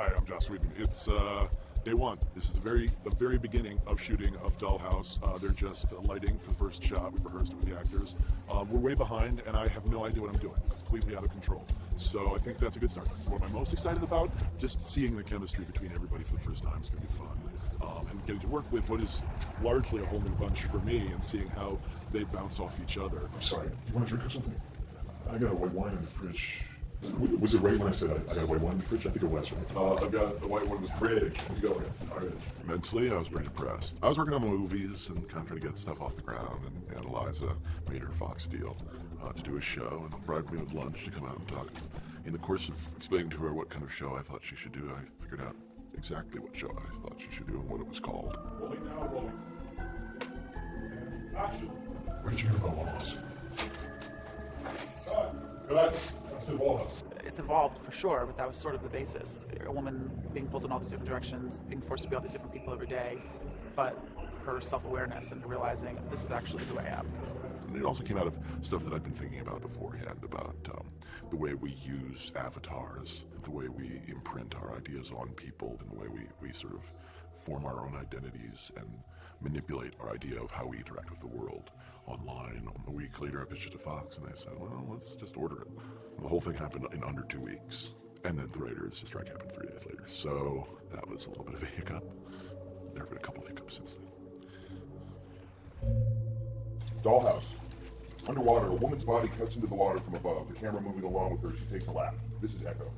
Hi, I'm Joss Whedon. It's day one. This is the very beginning of shooting of Dollhouse. They're just lighting for the first shot. We've rehearsed it with the actors. We're way behind, and I have no idea what I'm doing. Completely out of control. So I think that's a good start. What am I most excited about? Just seeing the chemistry between everybody for the first time is going to be fun. And getting to work with what is largely a whole new bunch for me and seeing how they bounce off each other. I'm sorry, you want a drink or something? I got a white wine in the fridge. Was it right when I said I got a white wine in the fridge? I think it was, right? I've got the white one in the fridge. You go ahead. All right. Mentally, I was pretty depressed. I was working on movies and kind of trying to get stuff off the ground, and Eliza made her Fox deal to do a show and bribed me with lunch to come out and talk. In the course of explaining to her what kind of show I thought she should do, I figured out exactly what show I thought she should do and what it was called. Rolling now, rolling. Action. Where did you hear about Dollhouse? Good. I said Dollhouse. It's evolved for sure, but that was sort of the basis. A woman being pulled in all these different directions, being forced to be all these different people every day, but her self-awareness and realizing this is actually who I am. And it also came out of stuff that I'd been thinking about beforehand, about the way we use avatars, the way we imprint our ideas on people, and the way we sort of form our own identities and manipulate our idea of how we interact with the world online. A week later, I pitched it to Fox, and they said, well, let's just order it. And the whole thing happened in under 2 weeks. And then the writers' strike happened 3 days later. So that was a little bit of a hiccup. There have been a couple of hiccups since then. Dollhouse. Underwater, a woman's body cuts into the water from above. The camera moving along with her, she takes a lap. This is Echo.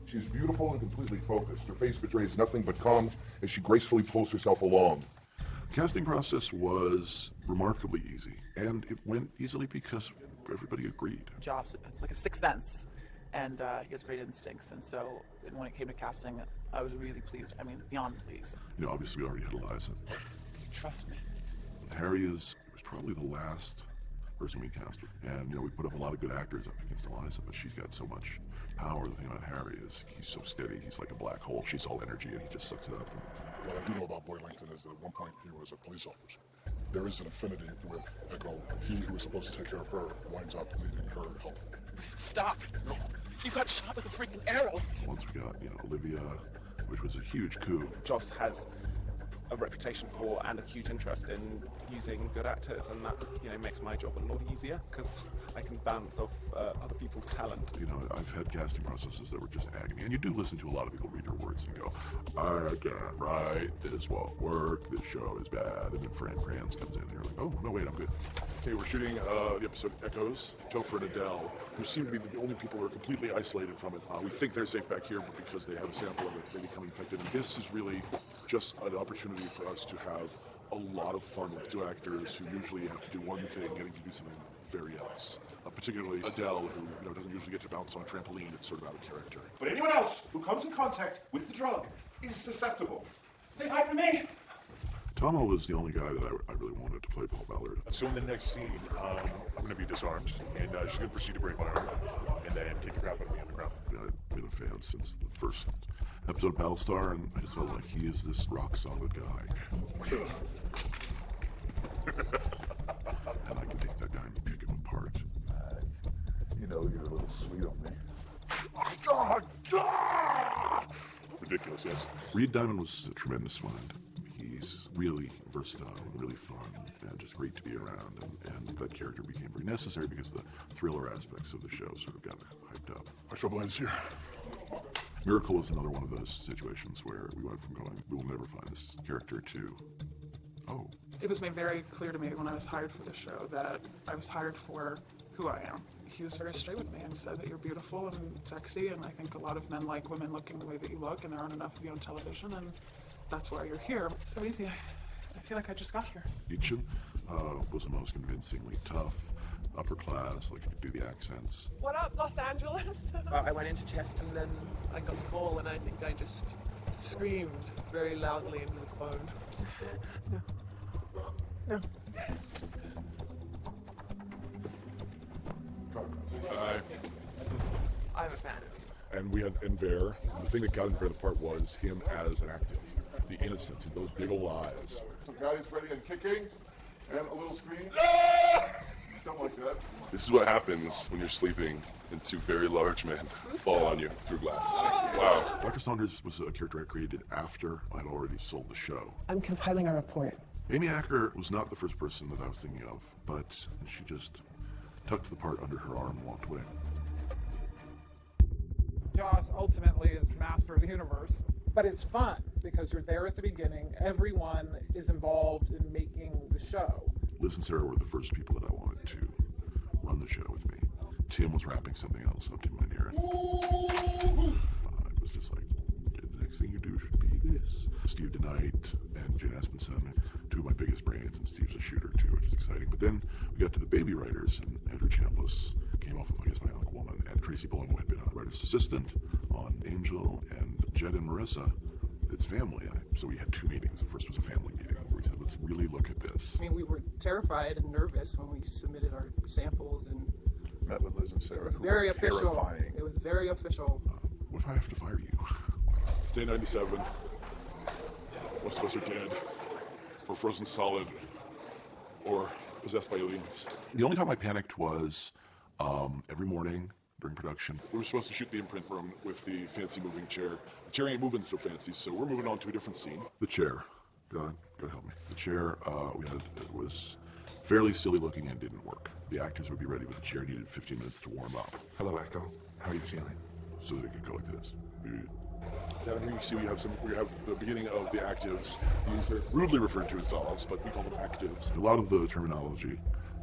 She's beautiful and completely focused. Her face betrays nothing but calm as she gracefully pulls herself along. The casting process was remarkably easy, and it went easily because everybody agreed. Joss has like a sixth sense, and he has great instincts, and so when it came to casting, I was really pleased. I mean, beyond pleased. You know, obviously we already had Eliza. You trust me? Harry was probably the last person we cast. And, you know, we put up a lot of good actors up against Eliza, but she's got so much power. The thing about Harry is he's so steady. He's like a black hole. She's all energy, and he just sucks it up. What I do know about Boylington is that at one point he was a police officer. There is an affinity with Echo. He who was supposed to take care of her winds up needing her help. Stop! No. You got shot with a freaking arrow! Once we got, you know, Olivia, which was a huge coup. Joss has a reputation for and a huge interest in using good actors, and that, you know, makes my job a lot easier because I can bounce off other people's talent. You know, I've had casting processes that were just agony, and you do listen to a lot of people read your words and go, I can't write, this won't work, this show is bad, and then Fran Kranz comes in and you're like, oh, no, wait, I'm good. Okay, we're shooting the episode Echoes. Topher and Adele, who seem to be the only people who are completely isolated from it. We think they're safe back here, but because they have a sample of it, they become infected. And this is really just an opportunity for us to have a lot of fun with two actors who usually have to do one thing, getting to do something very else. Particularly Adele, who, you know, doesn't usually get to bounce on a trampoline. It's sort of out of character. But anyone else who comes in contact with the drug is susceptible. Say hi for me. Tomo was the only guy that I really wanted to play Paul Ballard. So in the next scene, I'm going to be disarmed, and she's going to proceed to break my arm, and then kick the crap out of me on the ground. I've been a fan since the first episode of Battlestar, and I just felt like he is this rock-solid guy. And I can take that guy and pick him apart. You know, you're a little sweet on me. Ridiculous, yes. Reed Diamond was a tremendous find. He's really versatile and really fun and just great to be around, and that character became very necessary because the thriller aspects of the show sort of got hyped up. My trouble ends here. Miracle was another one of those situations where we went from going, we will never find this character, to, oh. It was made very clear to me when I was hired for the show that I was hired for who I am. He was very straight with me and said that you're beautiful and sexy, and I think a lot of men like women looking the way that you look, and there aren't enough of you on television, and that's why you're here. So easy. I feel like I just got here. Yichun was the most convincingly tough, upper class, like you could do the accents. What up, Los Angeles? I went in to test, and then I got the call, and I think I just screamed very loudly into the phone. No. No. Hi. I'm a fan. And we had Enver. The thing that got Enver the part was him as an active. The innocence of those big old eyes. So guys ready and kicking, and a little scream. Something like that. This is what happens when you're sleeping and two very large men fall on you through glass. Wow. Dr. Saunders was a character I created after I'd already sold the show. I'm compiling a report. Amy Acker was not the first person that I was thinking of, but she just tucked the part under her arm and walked away. Joss ultimately is master of the universe, but it's fun because you're there at the beginning. Everyone is involved in making the show. Liz and Sarah were the first people that I wanted to run the show with me. Tim was wrapping something else up in my ear. It was just like, the next thing you do should be this. Steve DeKnight and Jane Espenson, two of my biggest brains, and Steve's a shooter too, which is exciting. But then we got to the baby writers, and Andrew Chambliss came off of, I guess, Bionic Woman, and Tracy Billingsley had been a writer's assistant on Angel, and Jed and Marissa, it's family. So we had two meetings. The first was a family meeting where we said, let's really look at this. I mean, we were terrified and nervous when we submitted our samples, and Met with Liz and Sarah. it was very official. Terrifying. It was very official. What if I have to fire you? It's day 97. Most of us are dead, or frozen solid, or possessed by aliens. The only time I panicked was every morning during production. We were supposed to shoot the imprint room with the fancy moving chair. The chair ain't moving so fancy, so we're moving on to a different scene. The chair. God help me. The chair it was fairly silly looking and didn't work. The actors would be ready, but the chair needed 15 minutes to warm up. Hello, Echo. How are you feeling? So that it could go like this. Down here you see we have the beginning of the actives. These are rudely referred to as dolls, but we call them actives. A lot of the terminology,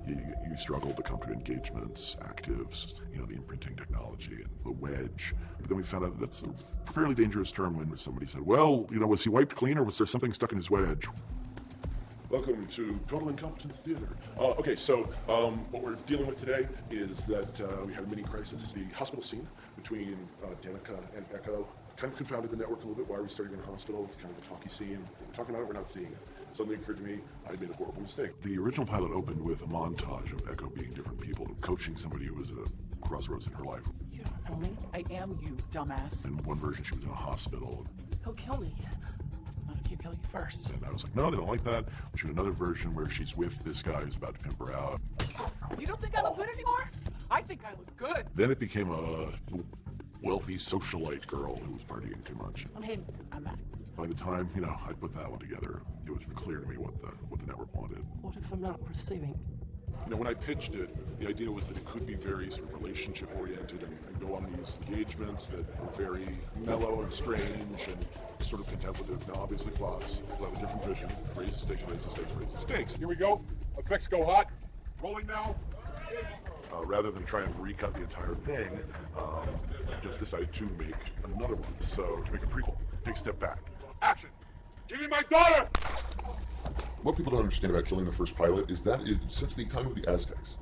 you struggle to come to engagements, actives, the imprinting technology, and the wedge. But then we found out that's a fairly dangerous term when somebody said, well, was he wiped clean or was there something stuck in his wedge? Welcome to Total Incompetence Theater. Okay, so what we're dealing with today is that we had a mini crisis. The hospital scene between Danica and Echo kind of confounded the network a little bit. Why are we starting in a hospital? It's kind of a talky scene. We're talking about it, we're not seeing it. Suddenly it occurred to me I made a horrible mistake. The original pilot opened with a montage of Echo being different people, coaching somebody who was at a crossroads in her life. You don't know me. I am you, dumbass. In one version, she was in a hospital. He'll kill me. Not if you kill you first. And I was like, no, they don't like that. We'll shoot another version where she's with this guy who's about to pimp her out. You don't think I look good anymore? I think I look good. Then it became a wealthy socialite girl who was partying too much. Hey, I'm Max. By the time, I put that one together, it was clear to me what the network wanted. What if I'm not receiving? When I pitched it, the idea was that it could be very sort of relationship-oriented and go on these engagements that were very mellow and strange and sort of contemplative. Now, obviously, Fox will have a different vision. Raise the stakes, raise the stakes, raise the stakes. Here we go. Effects go hot. Rolling now. Rather than try and recut the entire thing, I just decided to make another one. So, to make a prequel, take a step back. Action. Give me my daughter. What people don't understand about killing the first pilot is since the time of the Aztecs,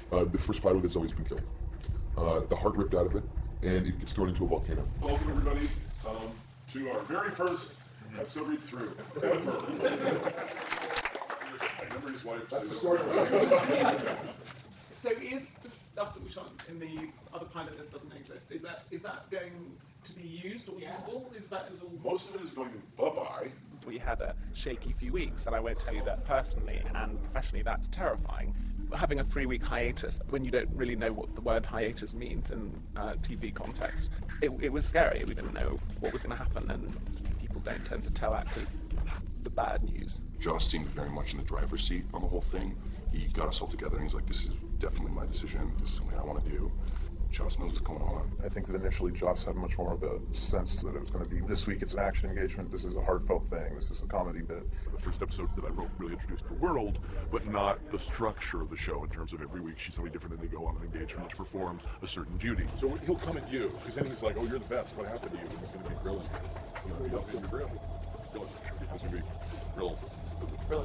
the first pilot has always been killed. The heart ripped out of it, and it gets thrown into a volcano. Welcome, everybody, to our very first episode read-through ever. My memory's wiped. That's the story. So is the stuff that we shot in the other pilot that doesn't exist, is that going to be used or usable? Most of it is going bye-bye. We had a shaky few weeks, and I won't tell you that personally and professionally that's terrifying. Having a 3-week hiatus when you don't really know what the word hiatus means in TV context, it was scary. We didn't know what was going to happen, and people don't tend to tell actors the bad news. Joss seemed very much in the driver's seat on the whole thing. He got us all together and he's like, this is definitely my decision. This is something I want to do. Joss knows what's going on. I think that initially Joss had much more of a sense that it was going to be, this week it's an action engagement, this is a heartfelt thing, this is a comedy bit. The first episode that I wrote really introduced the world, but not the structure of the show in terms of every week she's somebody different and they go on an engagement to perform a certain duty. So he'll come at you, because then he's like, oh, you're the best, what happened to you? And he's going to be grilling. He's going to be up in the grill. He's going to be grill. Yeah.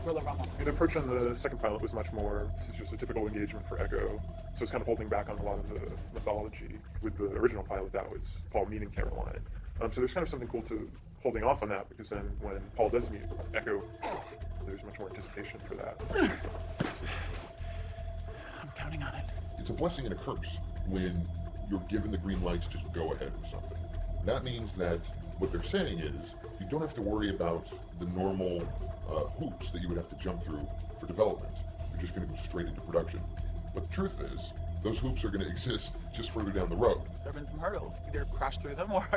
The approach on the second pilot was much more, this is just a typical engagement for Echo, so it's kind of holding back on a lot of the mythology. With the original pilot, that was Paul meeting Caroline. So there's kind of something cool to holding off on that, because then when Paul does meet Echo, there's much more anticipation for that. I'm counting on it. It's a blessing and a curse when you're given the green light to just go ahead with something. That means that what they're saying is you don't have to worry about the normal hoops that you would have to jump through for development, They're just going to go straight into production. But the truth is, those hoops are going to exist just further down the road. There have been some hurdles. Either crashed through them or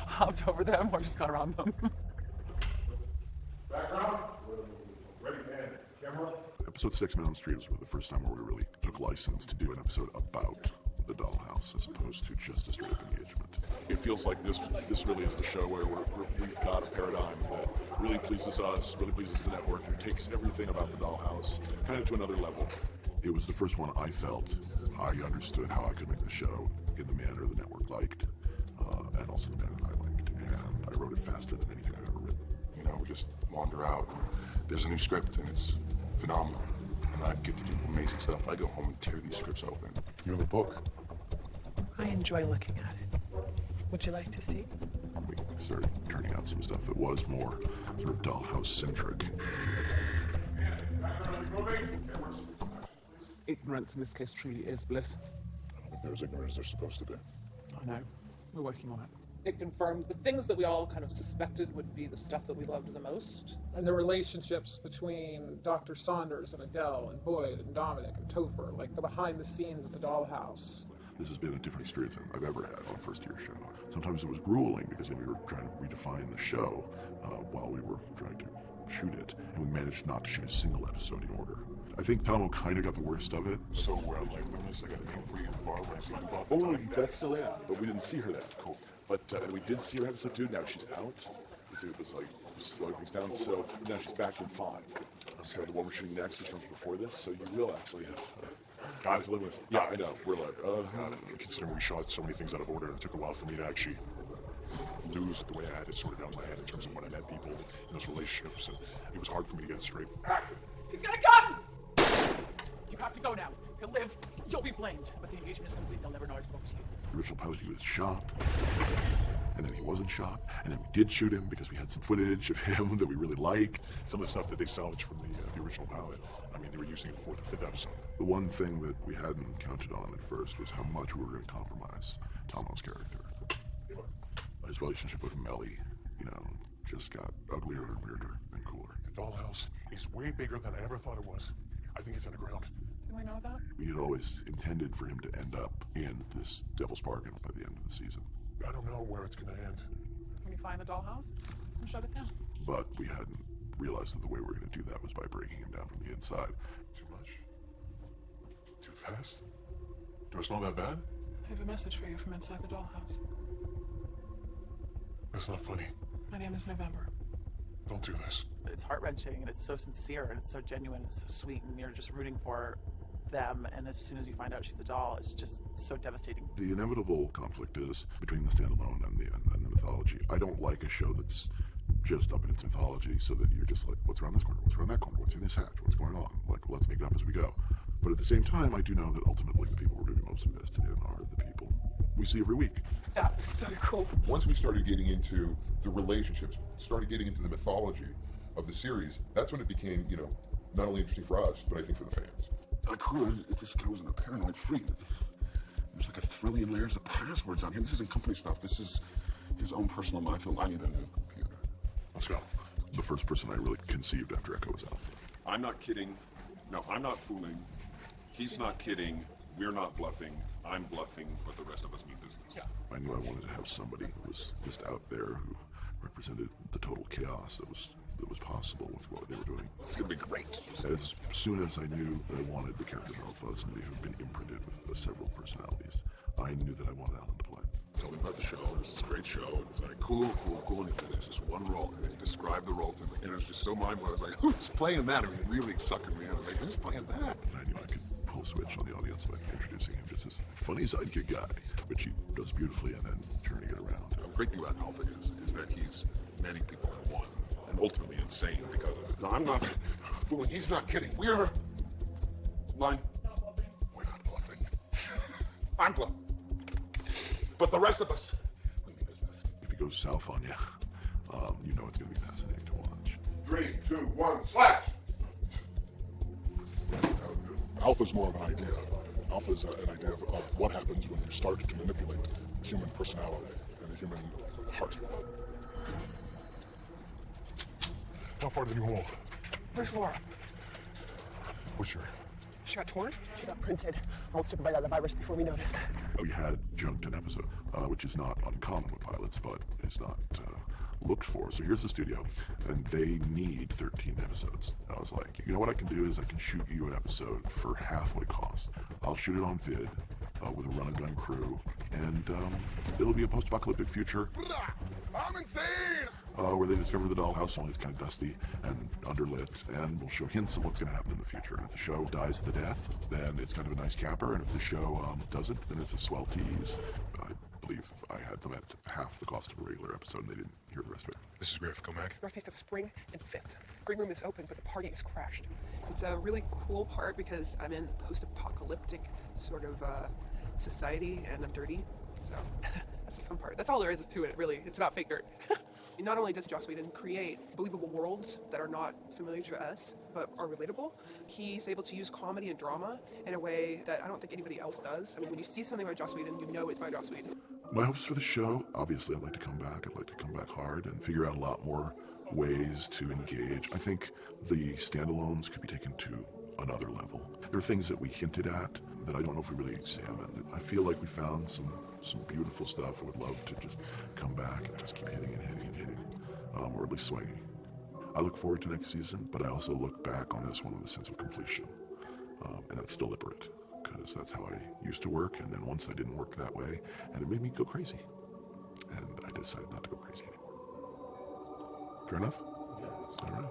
hopped over them or just got around them. Background. Ready, man. Camera. Episode 6, Man on the Street, was the first time where we really took license to do an episode about the Dollhouse as opposed to just a straight-up engagement. It feels like this really is the show where we've got a paradigm that really pleases us, really pleases the network, and takes everything about the Dollhouse kind of to another level. It was the first one I felt I understood how I could make the show in the manner the network liked, and also the manner that I liked. And I wrote it faster than anything I've ever written. You know, we just wander out. There's a new script, and it's phenomenal. And I get to do amazing stuff. I go home and tear these scripts open. You have a book. I enjoy looking at it. Would you like to see? We started turning out some stuff that was more sort of Dollhouse-centric. Ignorance in this case truly is bliss. I don't think they're as ignorant as they're supposed to be. I know. We're working on it. It confirmed the things that we all kind of suspected would be the stuff that we loved the most. And the relationships between Dr. Saunders and Adele and Boyd and Dominic and Topher, like the behind the scenes of the Dollhouse. This has been a different experience than I've ever had on a first-year show. Sometimes it was grueling because we were trying to redefine the show while we were trying to shoot it, and we managed not to shoot a single episode in order. I think Tomo kind of got the worst of it. So where I'm like witness, I got to come for you tomorrow when I see you off. Oh, that's still in, but we didn't see her then. Cool. But we did see her in episode 2. Now she's out. It was like slowing things down. So now she's back in 5. So the one we're shooting next, which comes before this, so you will actually have got to live with. Yeah, I know. We're like, considering we shot so many things out of order, it took a while for me to actually lose the way I had it sorted out in my head in terms of when I met people in those relationships, and it was hard for me to get it straight. He's got a gun! You have to go now. He'll live. You'll be blamed. But the engagement is complete. They'll never know I spoke to you. The original pilot, he was shot, and then he wasn't shot, and then we did shoot him because we had some footage of him that we really liked. Some of the stuff that they salvaged from the original pilot, I mean, they were using it in the 4th or 5th episode. The one thing that we hadn't counted on at first was how much we were going to compromise Tomo's character. His relationship with Melly, just got uglier and weirder and cooler. The Dollhouse is way bigger than I ever thought it was. I think it's underground. Didn't we know that? We had always intended for him to end up in this Devil's Bargain by the end of the season. I don't know where it's going to end. When you find the Dollhouse, we'll shut it down. But we hadn't realized that the way we were going to do that was by breaking him down from the inside. Too much? Too fast? Do I smell that bad? I have a message for you from inside the Dollhouse. That's not funny. My name is November. Don't do this. It's heart-wrenching, and it's so sincere, and it's so genuine, it's so sweet, and you're just rooting for them, and as soon as you find out she's a doll, it's just so devastating. The inevitable conflict is between the standalone and the mythology. I don't like a show that's just up in its mythology so that you're just like, what's around this corner, what's around that corner, what's in this hatch, what's going on? Like, let's make it up as we go. But at the same time, I do know that ultimately the people we're going to be most invested in are the people we see every week. That was so cool. Once we started getting into the relationships, started getting into the mythology of the series, that's when it became, not only interesting for us, but I think for the fans. I could if this guy wasn't a paranoid freak. There's like 1 trillion layers of passwords on here. This isn't company stuff. This is his own personal minefield. I need a new computer. Let's go. The first person I really conceived after Echo was Alpha. I'm not kidding. No, I'm not fooling. He's not kidding. We're not bluffing. I'm bluffing, but the rest of us mean business. Yeah. I knew I wanted to have somebody who was just out there who represented the total chaos that was possible with what they were doing. It's gonna be great. As soon as I knew that I wanted the character of Alpha, somebody who had been imprinted with several personalities, I knew that I wanted Alan to play. Told me about the show. It was this great show. It was like, cool. And he did this one role. And he described the role to me. And it was just so mind-blowing. I was like, who's playing that? I mean, really sucking me in. I was like, who's playing that? And I knew I could pull a switch on the audience by introducing him just as funny sidekick guy, which he does beautifully, and then turning it around. The great thing about Alpha is that he's many people in one, and ultimately insane because of it. No, I'm not fooling. He's not kidding. We're lying. We're not bluffing. I'm bluffing. But the rest of us, we mean business. If he goes south on you, you know it's going to be fascinating to watch. 3, 2, 1, slash! Alpha's more of an idea. Alpha's an idea of what happens when you start to manipulate human personality and the human heart. How far to the new hole? First floor. What's your She got torn? She got printed. Almost took a bite out of the virus before we noticed. We had junked an episode, which is not uncommon with pilots, but it's not looked for. So here's the studio, and they need 13 episodes. I was like, you know what I can do is I can shoot you an episode for half what it costs. I'll shoot it on vid with a run-and-gun crew, and it'll be a post-apocalyptic future. I'm insane! Where they discover the dollhouse, only it's kind of dusty and underlit, and we'll show hints of what's going to happen in the future. And if the show dies the death, then it's kind of a nice capper, and if the show doesn't, then it's a swell tease. I believe I had them at half the cost of a regular episode, and they didn't hear the rest of it. This is Griff. Come back. Northeast of Spring and 5th. Green room is open, but the party is crashed. It's a really cool part because I'm in post-apocalyptic sort of society, and I'm dirty, so that's the fun part. That's all there is to it, really. It's about fake dirt. Not only does Joss Whedon create believable worlds that are not familiar to us, but are relatable, he's able to use comedy and drama in a way that I don't think anybody else does. I mean, when you see something by Joss Whedon, you know it's by Joss Whedon. My hopes for the show, obviously I'd like to come back. I'd like to come back hard and figure out a lot more ways to engage. I think the standalones could be taken to another level. There are things that we hinted at that I don't know if we really examined. I feel like we found some beautiful stuff. I would love to just come back and just keep hitting and hitting and hitting, or at least swinging. I look forward to next season, but I also look back on this one with a sense of completion, and that's deliberate, because that's how I used to work, and then once I didn't work that way, and it made me go crazy, and I decided not to go crazy anymore. Fair enough? All right.